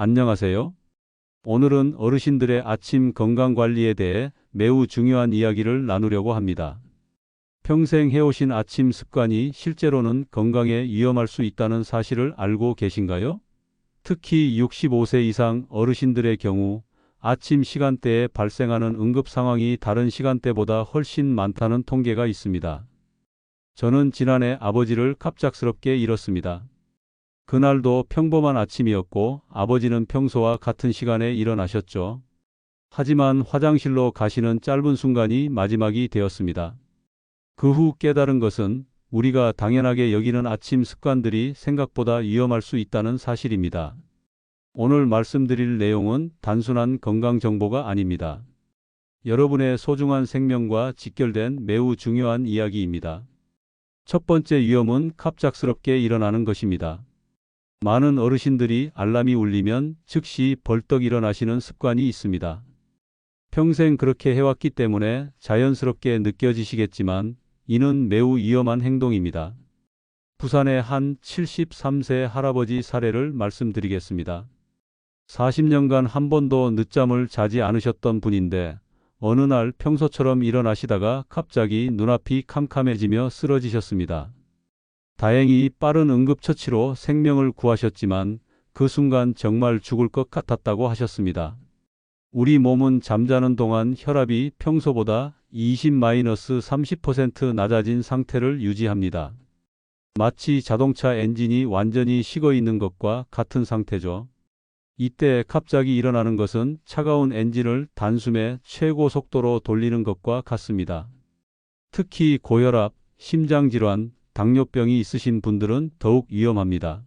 안녕하세요. 오늘은 어르신들의 아침 건강 관리에 대해 매우 중요한 이야기를 나누려고 합니다. 평생 해오신 아침 습관이 실제로는 건강에 위험할 수 있다는 사실을 알고 계신가요? 특히 65세 이상 어르신들의 경우 아침 시간대에 발생하는 응급 상황이 다른 시간대보다 훨씬 많다는 통계가 있습니다. 저는 지난해 아버지를 갑작스럽게 잃었습니다. 그날도 평범한 아침이었고 아버지는 평소와 같은 시간에 일어나셨죠. 하지만 화장실로 가시는 짧은 순간이 마지막이 되었습니다. 그 후 깨달은 것은 우리가 당연하게 여기는 아침 습관들이 생각보다 위험할 수 있다는 사실입니다. 오늘 말씀드릴 내용은 단순한 건강 정보가 아닙니다. 여러분의 소중한 생명과 직결된 매우 중요한 이야기입니다. 첫 번째 위험은 갑작스럽게 일어나는 것입니다. 많은 어르신들이 알람이 울리면 즉시 벌떡 일어나시는 습관이 있습니다. 평생 그렇게 해왔기 때문에 자연스럽게 느껴지시겠지만 이는 매우 위험한 행동입니다. 부산의 한 73세 할아버지 사례를 말씀드리겠습니다. 40년간 한 번도 늦잠을 자지 않으셨던 분인데 어느 날 평소처럼 일어나시다가 갑자기 눈앞이 캄캄해지며 쓰러지셨습니다. 다행히 빠른 응급처치로 생명을 구하셨지만 그 순간 정말 죽을 것 같았다고 하셨습니다. 우리 몸은 잠자는 동안 혈압이 평소보다 20-30% 낮아진 상태를 유지합니다. 마치 자동차 엔진이 완전히 식어 있는 것과 같은 상태죠. 이때 갑자기 일어나는 것은 차가운 엔진을 단숨에 최고 속도로 돌리는 것과 같습니다. 특히 고혈압, 심장질환, 당뇨병이 있으신 분들은 더욱 위험합니다.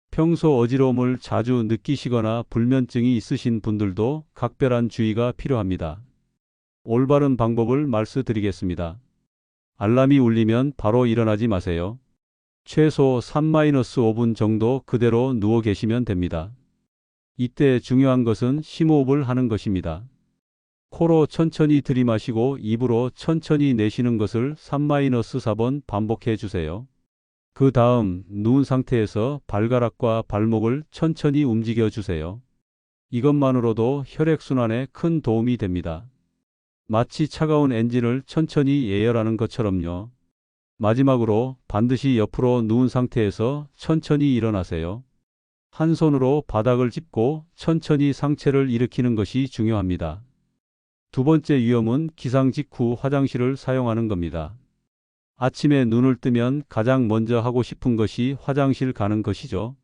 평소 어지러움을 자주 느끼시거나 불면증이 있으신 분들도 각별한 주의가 필요합니다. 올바른 방법을 말씀드리겠습니다. 알람이 울리면 바로 일어나지 마세요. 최소 3-5분 정도 그대로 누워 계시면 됩니다. 이때 중요한 것은 심호흡을 하는 것입니다. 코로 천천히 들이마시고 입으로 천천히 내쉬는 것을 3-4번 반복해 주세요. 그 다음 누운 상태에서 발가락과 발목을 천천히 움직여 주세요. 이것만으로도 혈액순환에 큰 도움이 됩니다. 마치 차가운 엔진을 천천히 예열하는 것처럼요. 마지막으로 반드시 옆으로 누운 상태에서 천천히 일어나세요. 한 손으로 바닥을 짚고 천천히 상체를 일으키는 것이 중요합니다. 두 번째 위험은 기상 직후 화장실을 사용하는 겁니다. 아침에 눈을 뜨면 가장 먼저 하고 싶은 것이 화장실 가는 것이죠.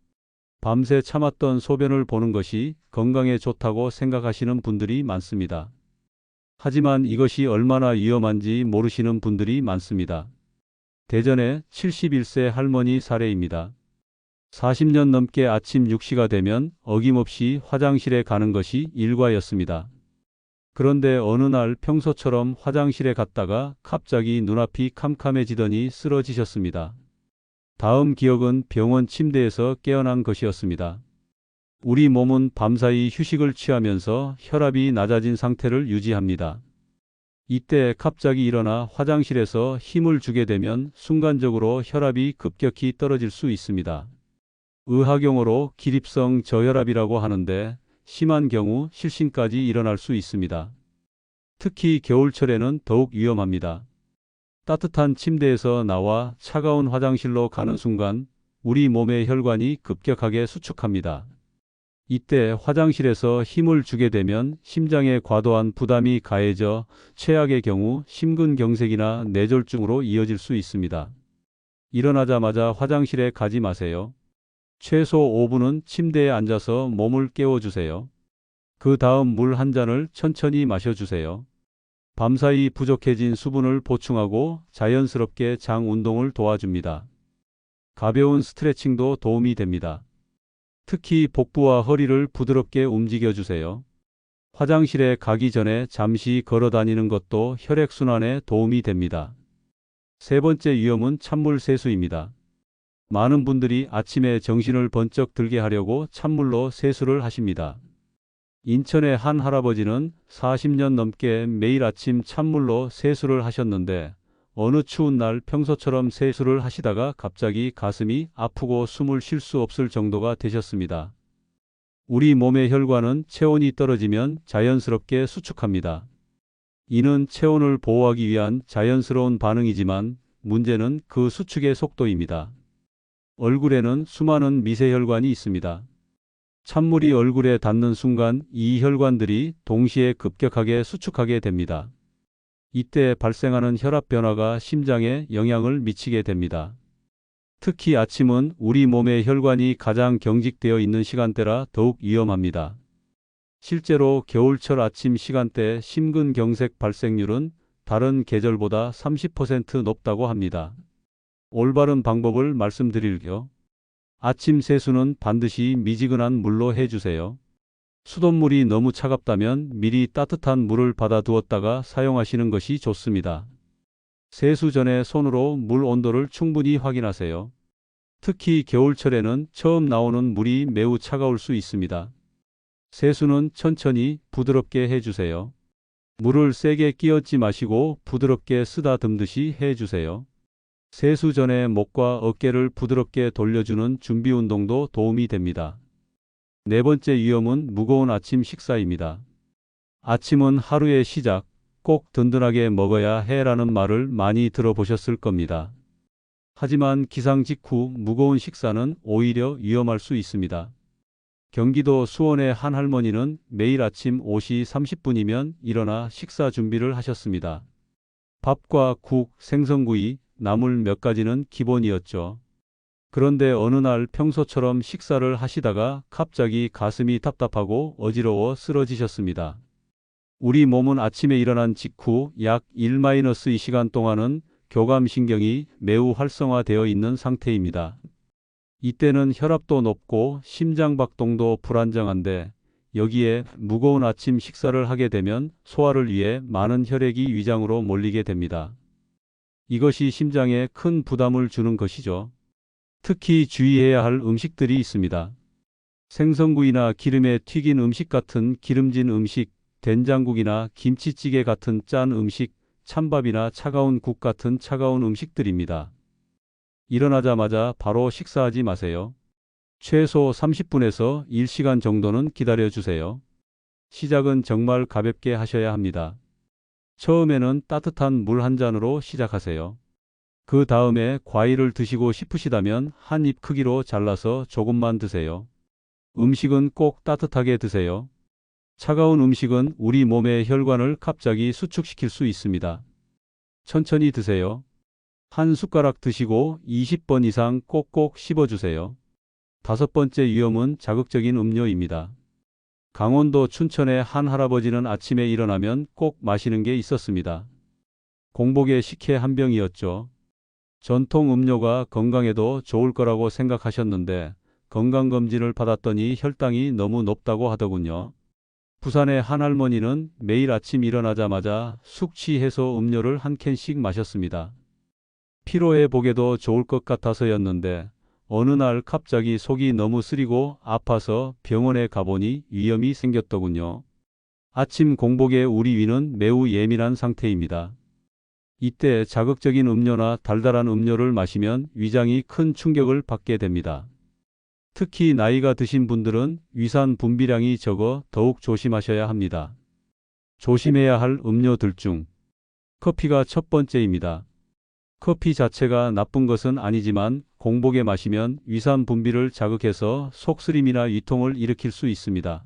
밤새 참았던 소변을 보는 것이 건강에 좋다고 생각하시는 분들이 많습니다. 하지만 이것이 얼마나 위험한지 모르시는 분들이 많습니다. 대전의 71세 할머니 사례입니다. 40년 넘게 아침 6시가 되면 어김없이 화장실에 가는 것이 일과였습니다. 그런데 어느 날 평소처럼 화장실에 갔다가 갑자기 눈앞이 캄캄해지더니 쓰러지셨습니다. 다음 기억은 병원 침대에서 깨어난 것이었습니다. 우리 몸은 밤사이 휴식을 취하면서 혈압이 낮아진 상태를 유지합니다. 이때 갑자기 일어나 화장실에서 힘을 주게 되면 순간적으로 혈압이 급격히 떨어질 수 있습니다. 의학용어로 기립성 저혈압이라고 하는데 심한 경우 실신까지 일어날 수 있습니다. 특히 겨울철에는 더욱 위험합니다. 따뜻한 침대에서 나와 차가운 화장실로 가는 순간 우리 몸의 혈관이 급격하게 수축합니다. 이때 화장실에서 힘을 주게 되면 심장에 과도한 부담이 가해져 최악의 경우 심근경색이나 뇌졸중으로 이어질 수 있습니다. 일어나자마자 화장실에 가지 마세요. 최소 5분은 침대에 앉아서 몸을 깨워주세요. 그 다음 물 한 잔을 천천히 마셔주세요. 밤사이 부족해진 수분을 보충하고 자연스럽게 장 운동을 도와줍니다. 가벼운 스트레칭도 도움이 됩니다. 특히 복부와 허리를 부드럽게 움직여주세요. 화장실에 가기 전에 잠시 걸어 다니는 것도 혈액순환에 도움이 됩니다. 세 번째 위험은 찬물 세수입니다. 많은 분들이 아침에 정신을 번쩍 들게 하려고 찬물로 세수를 하십니다. 인천의 한 할아버지는 40년 넘게 매일 아침 찬물로 세수를 하셨는데 어느 추운 날 평소처럼 세수를 하시다가 갑자기 가슴이 아프고 숨을 쉴 수 없을 정도가 되셨습니다. 우리 몸의 혈관은 체온이 떨어지면 자연스럽게 수축합니다. 이는 체온을 보호하기 위한 자연스러운 반응이지만 문제는 그 수축의 속도입니다. 얼굴에는 수많은 미세혈관이 있습니다. 찬물이 얼굴에 닿는 순간 이 혈관들이 동시에 급격하게 수축하게 됩니다. 이때 발생하는 혈압 변화가 심장에 영향을 미치게 됩니다. 특히 아침은 우리 몸의 혈관이 가장 경직되어 있는 시간대라 더욱 위험합니다. 실제로 겨울철 아침 시간대 심근경색 발생률은 다른 계절보다 30% 높다고 합니다. 올바른 방법을 말씀드릴게요. 아침 세수는 반드시 미지근한 물로 해주세요. 수돗물이 너무 차갑다면 미리 따뜻한 물을 받아 두었다가 사용하시는 것이 좋습니다. 세수 전에 손으로 물 온도를 충분히 확인하세요. 특히 겨울철에는 처음 나오는 물이 매우 차가울 수 있습니다. 세수는 천천히 부드럽게 해주세요. 물을 세게 끼얹지 마시고 부드럽게 쓰다듬듯이 해주세요. 세수 전에 목과 어깨를 부드럽게 돌려주는 준비 운동도 도움이 됩니다. 네 번째 위험은 무거운 아침 식사입니다. 아침은 하루의 시작, 꼭 든든하게 먹어야 해라는 말을 많이 들어보셨을 겁니다. 하지만 기상 직후 무거운 식사는 오히려 위험할 수 있습니다. 경기도 수원의 한 할머니는 매일 아침 5시 30분이면 일어나 식사 준비를 하셨습니다. 밥과 국, 생선구이, 나물 몇 가지는 기본이었죠. 그런데 어느 날 평소처럼 식사를 하시다가 갑자기 가슴이 답답하고 어지러워 쓰러지셨습니다. 우리 몸은 아침에 일어난 직후 약 1-2시간 동안은 교감신경이 매우 활성화되어 있는 상태입니다. 이때는 혈압도 높고 심장박동도 불안정한데 여기에 무거운 아침 식사를 하게 되면 소화를 위해 많은 혈액이 위장으로 몰리게 됩니다. 이것이 심장에 큰 부담을 주는 것이죠. 특히 주의해야 할 음식들이 있습니다. 생선구이나 기름에 튀긴 음식 같은 기름진 음식, 된장국이나 김치찌개 같은 짠 음식, 찬밥이나 차가운 국 같은 차가운 음식들입니다. 일어나자마자 바로 식사하지 마세요. 최소 30분에서 1시간 정도는 기다려 주세요. 시작은 정말 가볍게 하셔야 합니다. 처음에는 따뜻한 물 한 잔으로 시작하세요. 그 다음에 과일을 드시고 싶으시다면 한 입 크기로 잘라서 조금만 드세요. 음식은 꼭 따뜻하게 드세요. 차가운 음식은 우리 몸의 혈관을 갑자기 수축시킬 수 있습니다. 천천히 드세요. 한 숟가락 드시고 20번 이상 꼭꼭 씹어주세요. 다섯 번째 위험은 자극적인 음료입니다. 강원도 춘천의 한 할아버지는 아침에 일어나면 꼭 마시는 게 있었습니다. 공복에 식혜 한 병이었죠. 전통 음료가 건강에도 좋을 거라고 생각하셨는데 건강검진을 받았더니 혈당이 너무 높다고 하더군요. 부산의 한 할머니는 매일 아침 일어나자마자 숙취해소 음료를 한 캔씩 마셨습니다. 피로회 복에도 좋을 것 같아서였는데 어느 날 갑자기 속이 너무 쓰리고 아파서 병원에 가보니 위염이 생겼더군요. 아침 공복에 우리 위는 매우 예민한 상태입니다. 이때 자극적인 음료나 달달한 음료를 마시면 위장이 큰 충격을 받게 됩니다. 특히 나이가 드신 분들은 위산 분비량이 적어 더욱 조심하셔야 합니다. 조심해야 할 음료들 중 커피가 첫 번째입니다. 커피 자체가 나쁜 것은 아니지만 공복에 마시면 위산 분비를 자극해서 속쓰림이나 위통을 일으킬 수 있습니다.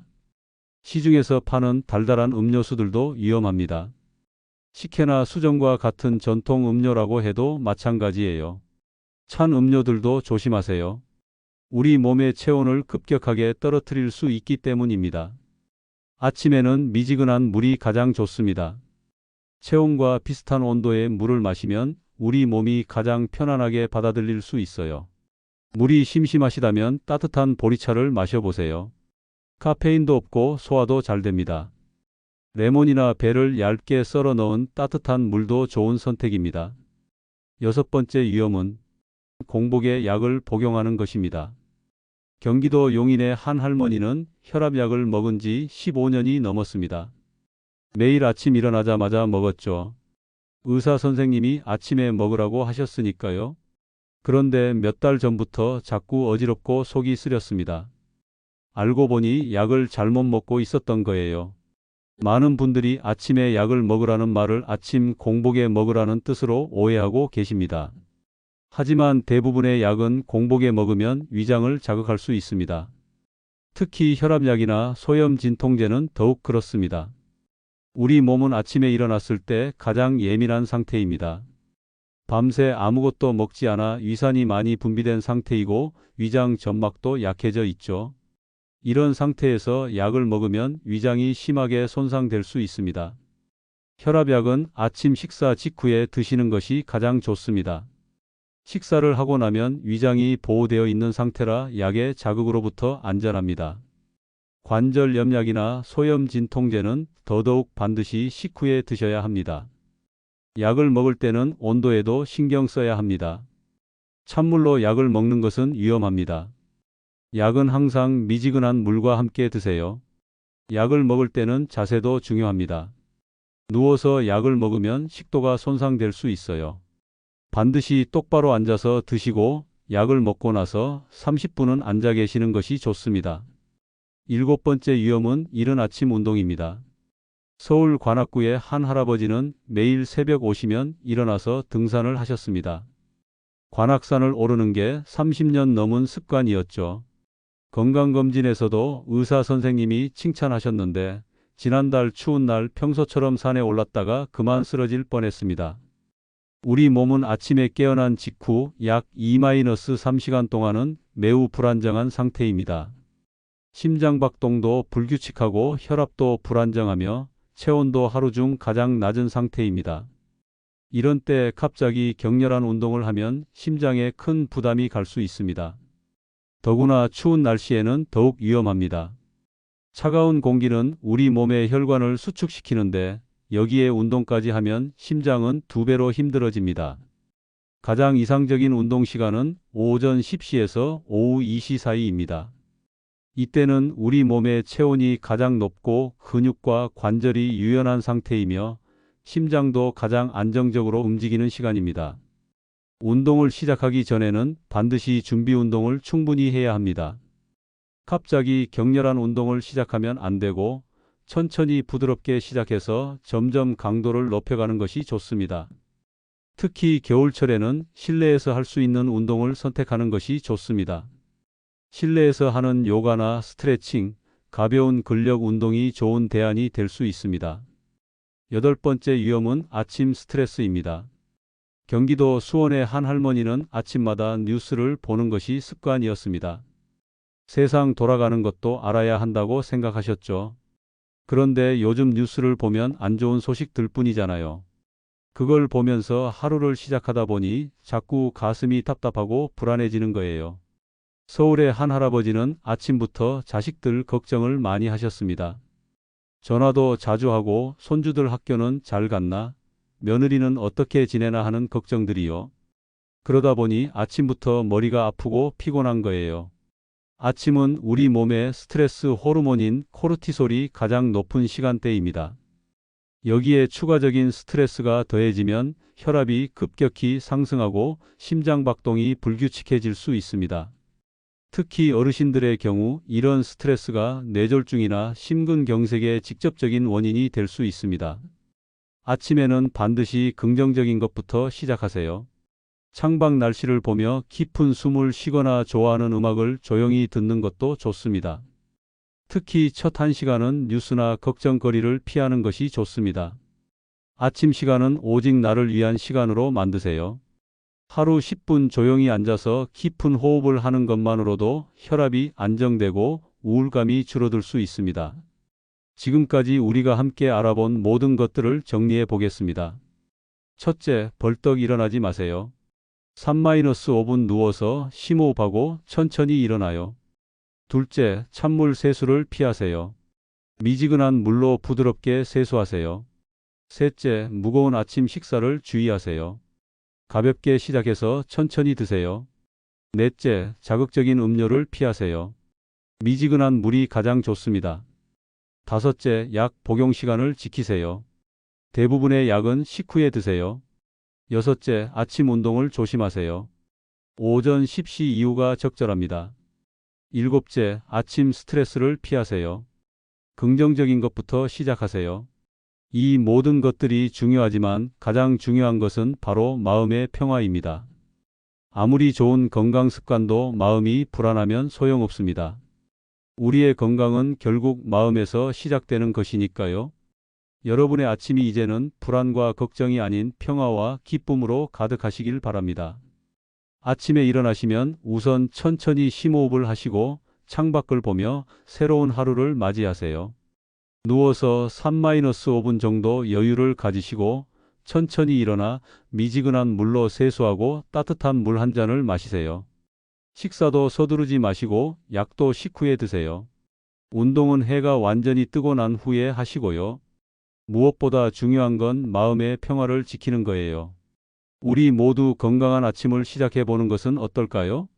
시중에서 파는 달달한 음료수들도 위험합니다. 식혜나 수정과 같은 전통 음료라고 해도 마찬가지예요. 찬 음료들도 조심하세요. 우리 몸의 체온을 급격하게 떨어뜨릴 수 있기 때문입니다. 아침에는 미지근한 물이 가장 좋습니다. 체온과 비슷한 온도의 물을 마시면 우리 몸이 가장 편안하게 받아들일 수 있어요. 물이 심심하시다면 따뜻한 보리차를 마셔보세요. 카페인도 없고 소화도 잘 됩니다. 레몬이나 배를 얇게 썰어 넣은 따뜻한 물도 좋은 선택입니다. 여섯 번째 위험은 공복에 약을 복용하는 것입니다. 경기도 용인의 한 할머니는 혈압약을 먹은 지 15년이 넘었습니다. 매일 아침 일어나자마자 먹었죠. 의사 선생님이 아침에 먹으라고 하셨으니까요. 그런데 몇 달 전부터 자꾸 어지럽고 속이 쓰렸습니다. 알고 보니 약을 잘못 먹고 있었던 거예요. 많은 분들이 아침에 약을 먹으라는 말을 아침 공복에 먹으라는 뜻으로 오해하고 계십니다. 하지만 대부분의 약은 공복에 먹으면 위장을 자극할 수 있습니다. 특히 혈압약이나 소염 진통제는 더욱 그렇습니다. 우리 몸은 아침에 일어났을 때 가장 예민한 상태입니다. 밤새 아무것도 먹지 않아 위산이 많이 분비된 상태이고 위장 점막도 약해져 있죠. 이런 상태에서 약을 먹으면 위장이 심하게 손상될 수 있습니다. 혈압약은 아침 식사 직후에 드시는 것이 가장 좋습니다. 식사를 하고 나면 위장이 보호되어 있는 상태라 약의 자극으로부터 안전합니다. 관절염약이나 소염 진통제는 더더욱 반드시 식후에 드셔야 합니다. 약을 먹을 때는 온도에도 신경 써야 합니다. 찬물로 약을 먹는 것은 위험합니다. 약은 항상 미지근한 물과 함께 드세요. 약을 먹을 때는 자세도 중요합니다. 누워서 약을 먹으면 식도가 손상될 수 있어요. 반드시 똑바로 앉아서 드시고 약을 먹고 나서 30분은 앉아 계시는 것이 좋습니다. 7번째 위험은 이른 아침 운동입니다. 서울 관악구의 한 할아버지는 매일 새벽 오시면 일어나서 등산을 하셨습니다. 관악산을 오르는 게 30년 넘은 습관이었죠. 건강검진에서도 의사 선생님이 칭찬하셨는데 지난달 추운 날 평소처럼 산에 올랐다가 그만 쓰러질 뻔했습니다. 우리 몸은 아침에 깨어난 직후 약 2-3시간 동안은 매우 불안정한 상태입니다. 심장박동도 불규칙하고 혈압도 불안정하며 체온도 하루 중 가장 낮은 상태입니다. 이런 때 갑자기 격렬한 운동을 하면 심장에 큰 부담이 갈 수 있습니다. 더구나 추운 날씨에는 더욱 위험합니다. 차가운 공기는 우리 몸의 혈관을 수축시키는데 여기에 운동까지 하면 심장은 2배로 힘들어집니다. 가장 이상적인 운동 시간은 오전 10시에서 오후 2시 사이입니다. 이때는 우리 몸의 체온이 가장 높고 근육과 관절이 유연한 상태이며 심장도 가장 안정적으로 움직이는 시간입니다. 운동을 시작하기 전에는 반드시 준비 운동을 충분히 해야 합니다. 갑자기 격렬한 운동을 시작하면 안 되고 천천히 부드럽게 시작해서 점점 강도를 높여가는 것이 좋습니다. 특히 겨울철에는 실내에서 할 수 있는 운동을 선택하는 것이 좋습니다. 실내에서 하는 요가나 스트레칭, 가벼운 근력 운동이 좋은 대안이 될 수 있습니다. 8번째 위험은 아침 스트레스입니다. 경기도 수원의 한 할머니는 아침마다 뉴스를 보는 것이 습관이었습니다. 세상 돌아가는 것도 알아야 한다고 생각하셨죠. 그런데 요즘 뉴스를 보면 안 좋은 소식들 뿐이잖아요. 그걸 보면서 하루를 시작하다 보니 자꾸 가슴이 답답하고 불안해지는 거예요. 서울의 한 할아버지는 아침부터 자식들 걱정을 많이 하셨습니다. 전화도 자주 하고 손주들 학교는 잘 갔나? 며느리는 어떻게 지내나 하는 걱정들이요. 그러다 보니 아침부터 머리가 아프고 피곤한 거예요. 아침은 우리 몸의 스트레스 호르몬인 코르티솔이 가장 높은 시간대입니다. 여기에 추가적인 스트레스가 더해지면 혈압이 급격히 상승하고 심장박동이 불규칙해질 수 있습니다. 특히 어르신들의 경우 이런 스트레스가 뇌졸중이나 심근경색의 직접적인 원인이 될 수 있습니다. 아침에는 반드시 긍정적인 것부터 시작하세요. 창밖 날씨를 보며 깊은 숨을 쉬거나 좋아하는 음악을 조용히 듣는 것도 좋습니다. 특히 첫 1시간은 뉴스나 걱정거리를 피하는 것이 좋습니다. 아침 시간은 오직 나를 위한 시간으로 만드세요. 하루 10분 조용히 앉아서 깊은 호흡을 하는 것만으로도 혈압이 안정되고 우울감이 줄어들 수 있습니다. 지금까지 우리가 함께 알아본 모든 것들을 정리해 보겠습니다. 첫째, 벌떡 일어나지 마세요. 3-5분 누워서 심호흡하고 천천히 일어나요. 둘째, 찬물 세수를 피하세요. 미지근한 물로 부드럽게 세수하세요. 셋째, 무거운 아침 식사를 주의하세요. 가볍게 시작해서 천천히 드세요. 넷째, 자극적인 음료를 피하세요. 미지근한 물이 가장 좋습니다. 다섯째, 약 복용 시간을 지키세요. 대부분의 약은 식후에 드세요. 여섯째, 아침 운동을 조심하세요. 오전 10시 이후가 적절합니다. 일곱째, 아침 스트레스를 피하세요. 긍정적인 것부터 시작하세요. 이 모든 것들이 중요하지만 가장 중요한 것은 바로 마음의 평화입니다. 아무리 좋은 건강 습관도 마음이 불안하면 소용없습니다. 우리의 건강은 결국 마음에서 시작되는 것이니까요. 여러분의 아침이 이제는 불안과 걱정이 아닌 평화와 기쁨으로 가득하시길 바랍니다. 아침에 일어나시면 우선 천천히 심호흡을 하시고 창밖을 보며 새로운 하루를 맞이하세요. 누워서 3-5분 정도 여유를 가지시고 천천히 일어나 미지근한 물로 세수하고 따뜻한 물 한 잔을 마시세요. 식사도 서두르지 마시고 약도 식후에 드세요. 운동은 해가 완전히 뜨고 난 후에 하시고요. 무엇보다 중요한 건 마음의 평화를 지키는 거예요. 우리 모두 건강한 아침을 시작해 보는 것은 어떨까요?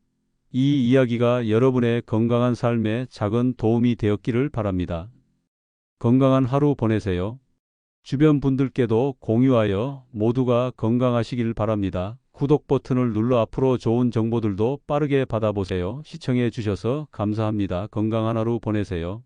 이 이야기가 여러분의 건강한 삶에 작은 도움이 되었기를 바랍니다. 건강한 하루 보내세요. 주변 분들께도 공유하여 모두가 건강하시길 바랍니다. 구독 버튼을 눌러 앞으로 좋은 정보들도 빠르게 받아보세요. 시청해 주셔서 감사합니다. 건강한 하루 보내세요.